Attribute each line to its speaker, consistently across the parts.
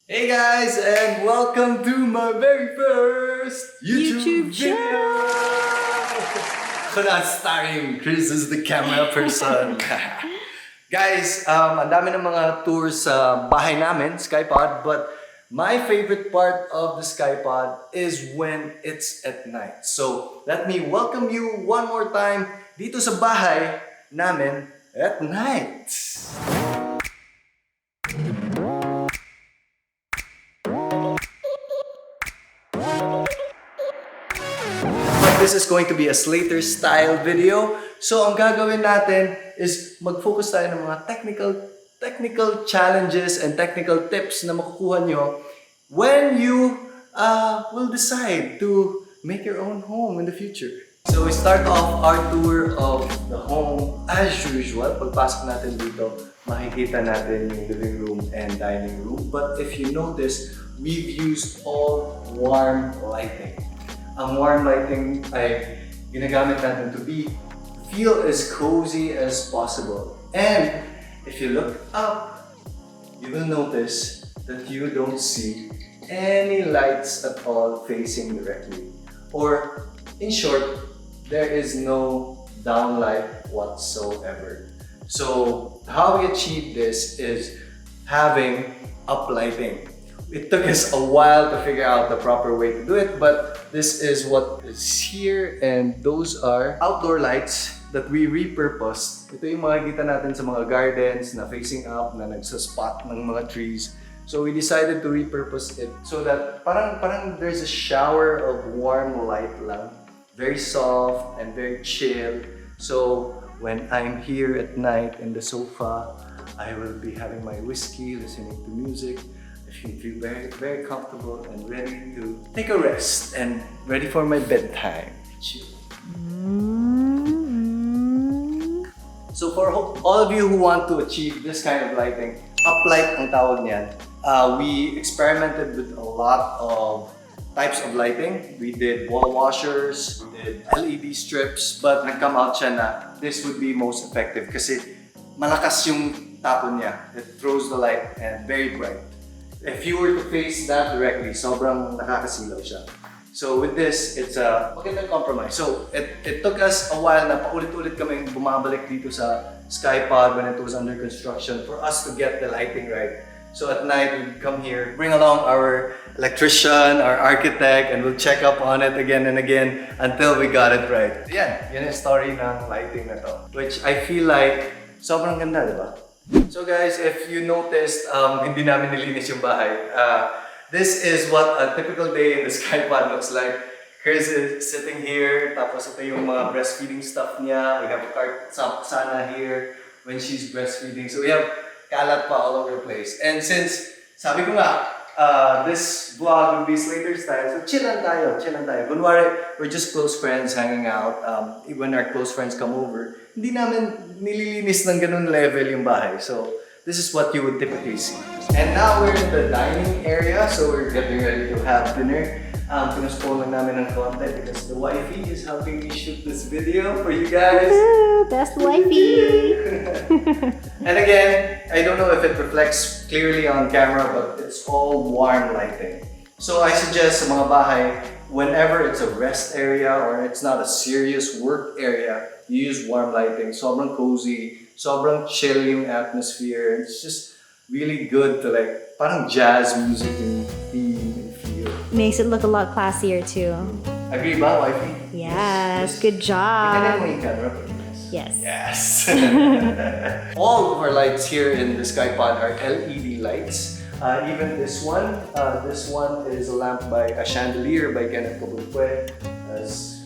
Speaker 1: Hey guys, and welcome to my very first YouTube video! So now starring Chris is the camera person. Guys, ang dami ng mga tours sa bahay namin, Skypod, but my favorite part of the Skypod is when it's at night. So let me welcome you one more time dito sa bahay namin at night. This is going to be a Slater style video. So ang gagawin natin is mag-focus tayo ng mga technical challenges and technical tips na makukuha nyo when you will decide to make your own home in the future. So we start off our tour of the home as usual. Pagpasok natin dito, makikita natin yung living room and dining room. But if you notice, we've used all warm lighting. Ang warm lighting ay ginagamit natin to feel as cozy as possible. And if you look up, you will notice that you don't see any lights at all facing directly. Or in short, there is no downlight whatsoever. So how we achieve this is having uplighting. It took us a while to figure out the proper way to do it, but this is what is here, and those are outdoor lights that we repurposed. Ito yung makikita natin sa mga gardens na facing up, na nagsaspot ng mga trees. So we decided to repurpose it so that parang there's a shower of warm light lang. Very soft and very chill. So when I'm here at night in the sofa, I will be having my whiskey, listening to music. I feel very, very comfortable and ready to take a rest and ready for my bedtime. Chill. So for all of you who want to achieve this kind of lighting, uplight ang tawag niyan. We experimented with a lot of types of lighting. We did wall washers, we did LED strips, but nag-come out siya na this would be most effective kasi malakas yung tapon niya. It throws the light and very bright. If you were to face that directly, sobrang nakakasilaw siya. So with this, it's a magandang compromise. So it took us a while na paulit-ulit kaming bumabalik dito sa Skypod when it was under construction for us to get the lighting right. So at night, we'd come here, bring along our electrician, our architect, and we'll check up on it again and again until we got it right. Yan yung story ng lighting na to. Which I feel like sobrang ganda, di ba? So guys, if you noticed, hindi namin nilinis yung bahay. This is what a typical day in the Skypod looks like. Chris is sitting here, tapos ito yung mga breastfeeding stuff niya. We have a cart sana here when she's breastfeeding. So we have kalat pa all over the place. And since, sabi ko nga, this vlog would be Slater style, so chill lang tayo. Kunwari, we're just close friends hanging out. When our close friends come over, hindi namin nililinis ng ganun level yung bahay. So, this is what you would typically see. And now we're in the dining area, so we're getting ready to have dinner. Pinaspone lang namin ng konti because the wifey is helping me shoot this video for you guys.
Speaker 2: Best wifey!
Speaker 1: And again, I don't know if it reflects clearly on camera, but it's all warm lighting. So I suggest sa mga bahay, whenever it's a rest area or it's not a serious work area, you use warm lighting. Sobrang cozy, sobrang chill yung atmosphere. It's just really good to like, parang jazz music yung theme and feel.
Speaker 2: Makes it look a lot classier too.
Speaker 1: Agree ba, wifey?
Speaker 2: Yes, good
Speaker 1: Tingnan mo
Speaker 2: job.
Speaker 1: yung camera.
Speaker 2: Yes.
Speaker 1: Yes. All of our lights here in the Skypod are LED lights. Even this one is a lamp by a chandelier by Kenneth Cobulpue. Has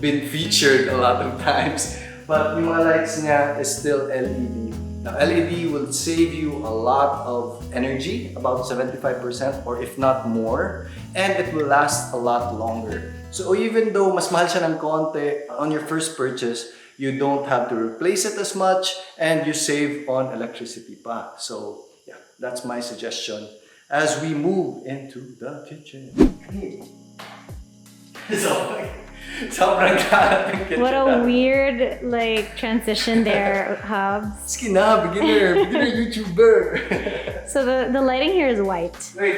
Speaker 1: been featured a lot of times. But yung mga lights niya is still LED. Now LED will save you a lot of energy, about 75% or if not more, and it will last a lot longer. So even though mas mahal siya ng konti on your first purchase, you don't have to replace it as much and you save on electricity pa. So yeah, that's my suggestion as we move into the kitchen. So Sobrang kalat ng kitchen.
Speaker 2: What a weird like transition there, Hubs.
Speaker 1: Sige na, beginner YouTuber.
Speaker 2: So the lighting here is white.
Speaker 1: Wait.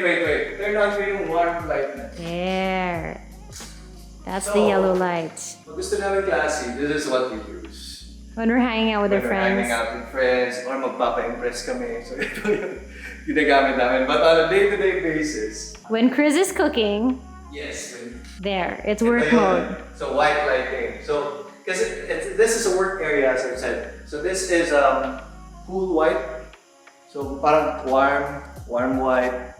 Speaker 1: Turn on ko yung warm light na.
Speaker 2: There. That's the yellow light.
Speaker 1: Pag gusto namin classy, this is what we use.
Speaker 2: When we're hanging out with our
Speaker 1: When we're
Speaker 2: friends.
Speaker 1: hanging out with friends, or magpapa-impress kami. So ito yung ginagamit namin. But on a day-to-day basis,
Speaker 2: When Chris is cooking,
Speaker 1: yes.
Speaker 2: there, it's work
Speaker 1: Ito yun.
Speaker 2: mode.
Speaker 1: So white lighting. So, because this is a work area, as I said. So this is cool white. So parang warm white,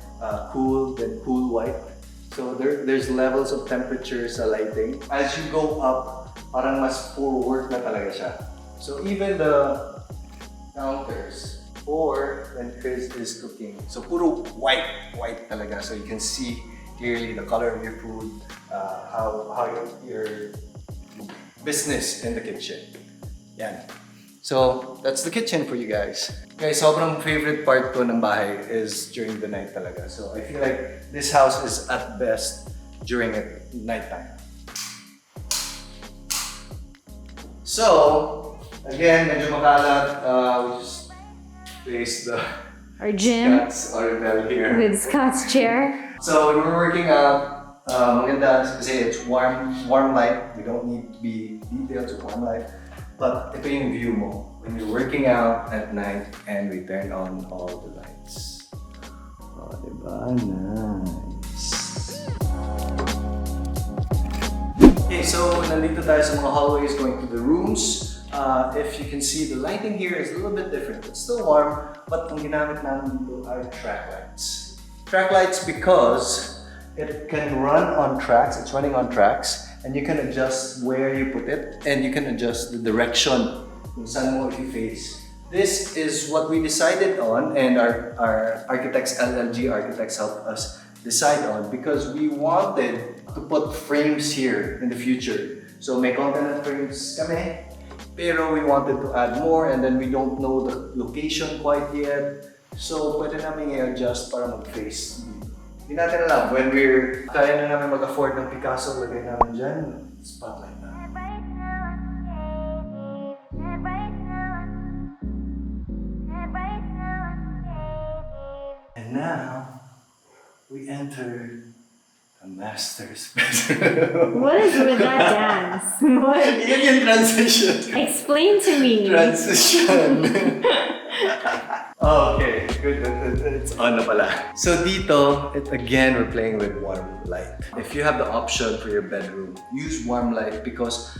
Speaker 1: cool, then cool white. So there's levels of temperature sa lighting. As you go up, parang mas forward na talaga siya. So even the counters or when Chris is cooking. So puro white talaga. So you can see clearly the color of your food, how your business in the kitchen. Yan. So that's the kitchen for you guys. Guys, sobrang favorite part ko ng bahay is during the night talaga. So I feel like this house is at best during nighttime. So again, medyo makalat. We just placed the
Speaker 2: Our gym
Speaker 1: Scott's Orville here.
Speaker 2: with Scott's chair.
Speaker 1: So when we're working out, maganda kasi it's warm light. We don't need to be detailed, it's warm light. But ito yung view mo when you're working out at night and we turn on all the lights. Oh, diba? Nice. Okay, so nandito tayo sa mga hallways going to the rooms. If you can see, the lighting here is a little bit different. It's still warm, but ang ginamit namin dito are track lights. Track lights because it can run on tracks, it's running on tracks, and you can adjust where you put it, and you can adjust the direction kung saan mo i-face. This is what we decided on, and our architects, LLG architects, helped us decide on because we wanted to put frames here in the future. So may content frames kami, pero we wanted to add more, and then we don't know the location quite yet. So pwede namin i-adjust para mag-face. Hindi natin alam, when kaya na namin mag-afford ng Picasso, lagay namin dyan, spotlight na. And now, we enter the master's bedroom.
Speaker 2: What is with that dance? What?
Speaker 1: Yan yung transition.
Speaker 2: Explain to me.
Speaker 1: Transition. Okay, good. It's on na pala. So dito, again, we're playing with warm light. If you have the option for your bedroom, use warm light because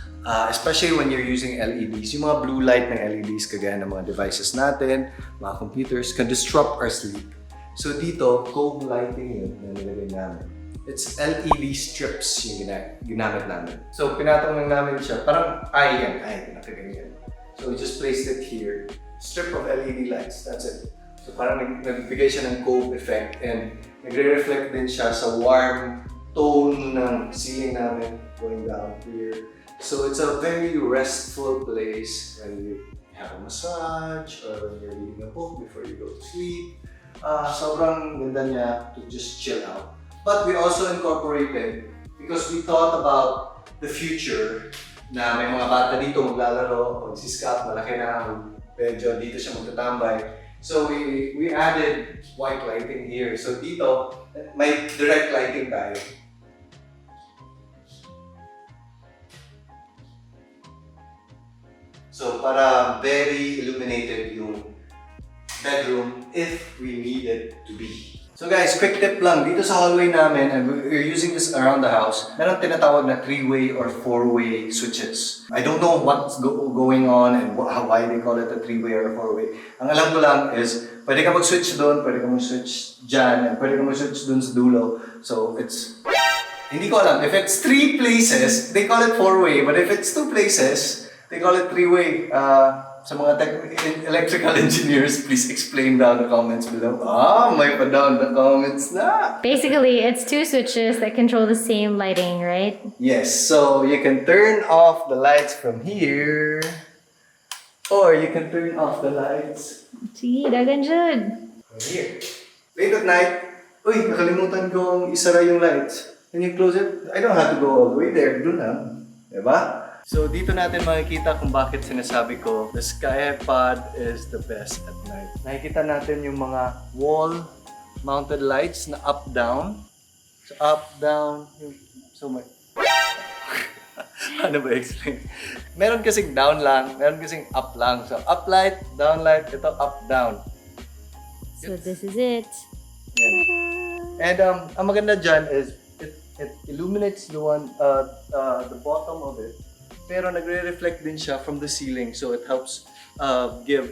Speaker 1: especially when you're using LEDs, yung mga blue light ng LEDs kagaya ng mga devices natin, mga computers, can disrupt our sleep. So dito, cove lighting yun na nilagay namin. It's LED strips yung ginamit namin. So pinatong lang namin siya, parang eye nakaganyan. So we just placed it here. Strip of LED lights, that's it. So parang nagbigay siya ng cove effect and nagre-reflect din siya sa warm tone ng ceiling namin going down here. So it's a very restful place when you have a massage or when you're reading a book before you go to sleep. Sobrang ganda niya to just chill out. But we also incorporated, because we thought about the future, na may mga bata dito maglalaro, pag si Scott malaki na, medyo dito siya magtatambay. So we added white lighting here. So dito, may direct lighting tayo. So para very illuminated yung bedroom if we need it to be. So guys, quick tip lang, dito sa hallway namin, and we're using this around the house, meron tinatawag na 3-way or 4-way switches. I don't know what's going on and why they call it a 3-way or a 4-way. Ang alam ko lang is, pwede ka mag-switch doon, pwede ka mag-switch dyan, and pwede ka mag-switch doon sa dulo. So it's, hindi ko alam, if it's 3 places, they call it 4-way, but if it's 2 places, they call it 3-way. Sa mga electrical engineers, please explain down the comments below. May pa down the comments na!
Speaker 2: Basically, it's 2 switches that control the same lighting, right?
Speaker 1: Yes, so you can turn off the lights from here, or you can turn off the lights
Speaker 2: Sige, dagan jud.
Speaker 1: from here. Late at night, uy, nakalimutan kong isara yung lights. When you close it, I don't have to go all the way there. Doon lang. Diba? So dito natin makikita kung bakit sinasabi ko the Skypod is the best at night. Nakikita natin yung mga wall-mounted lights na up-down. So up-down. So may... ano ba explain? Meron kasing down lang, meron kasing up lang. So up light, down light, ito up-down.
Speaker 2: So this is it.
Speaker 1: Yan. And ang maganda dyan is it illuminates the bottom of it. Pero nagre-reflect din siya from the ceiling, so it helps give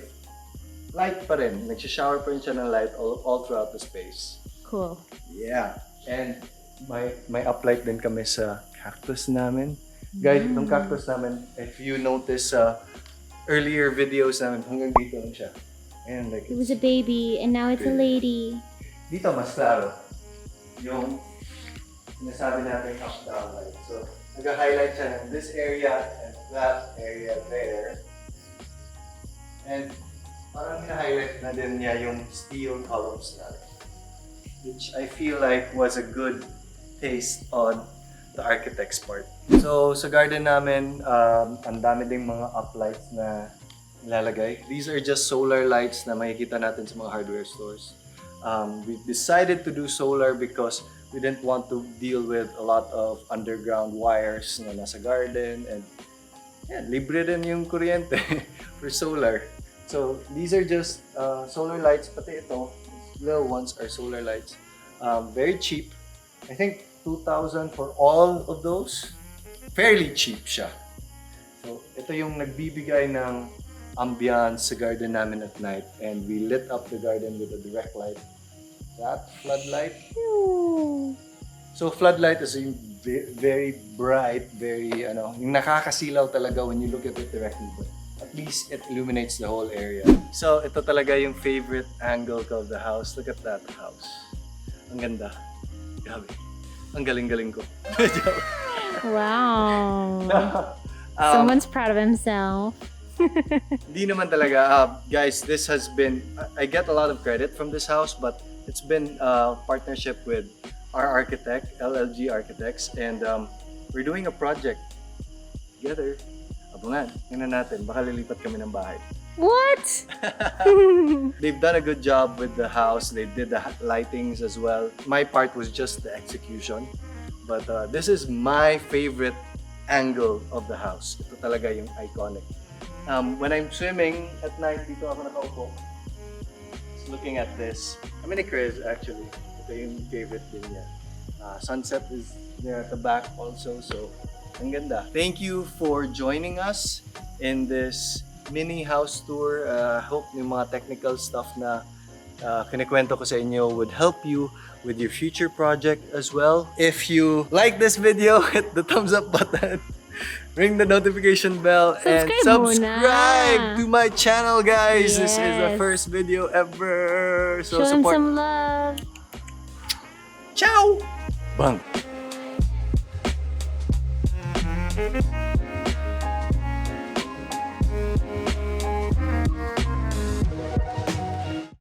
Speaker 1: light pa rin. Nagsha-shower pa rin siya ng light all throughout the space.
Speaker 2: Cool.
Speaker 1: Yeah. And may uplight din kami sa cactus namin. Guys, itong cactus namin, if you notice earlier videos namin, hanggang dito lang siya. And like,
Speaker 2: It was a baby and now it's a lady.
Speaker 1: dito mas klaro yung sinasabi natin up-down light. So, nag-highlight siya ng this area and that area there. And parang hina-highlight na din niya yung steel columns natin. Which I feel like was a good taste on the architect's part. So, sa garden namin, ang dami ding mga uplights na nilalagay. These are just solar lights na makikita natin sa mga hardware stores. We decided to do solar because we didn't want to deal with a lot of underground wires na nasa garden, and yeah, libre din yung kuryente for solar. So these are just solar lights, pati ito, these little ones are solar lights. Very cheap. I think 2,000 for all of those. Fairly cheap siya. So ito yung nagbibigay ng ambiance sa garden namin at night, and we lit up the garden with a direct light. That floodlight. So floodlight is yung very bright, very yung nakakasilaw talaga when you look at it directly, but at least it illuminates the whole area. So ito talaga yung favorite angle ko of the house. Look at that house. Ang ganda. Grabe. Ang galing-galing ko.
Speaker 2: Wow. Someone's proud of himself.
Speaker 1: Hindi naman talaga. Guys, this has been, I get a lot of credit from this house, but it's been a partnership with our architect, LLG Architects, and we're doing a project together. Abangan, tingnan natin, baka lilipat kami ng bahay.
Speaker 2: What?
Speaker 1: They've done a good job with the house. They did the lightings as well. My part was just the execution. But this is my favorite angle of the house. Ito talaga yung iconic. When I'm swimming at night, dito ako nakaupo. Just looking at this. I'm in a Chris actually. Ito yung favorite din niya. Sunset is there at the back also. So, ang ganda. Thank you for joining us in this mini house tour. Hope yung mga technical stuff na kinikwento ko sa inyo would help you with your future project as well. If you like this video, hit the thumbs up button. Ring the notification bell and subscribe to my channel, guys.
Speaker 2: Yes.
Speaker 1: This is the first video ever. So
Speaker 2: Show him
Speaker 1: support.
Speaker 2: some love.
Speaker 1: Ciao! Bang!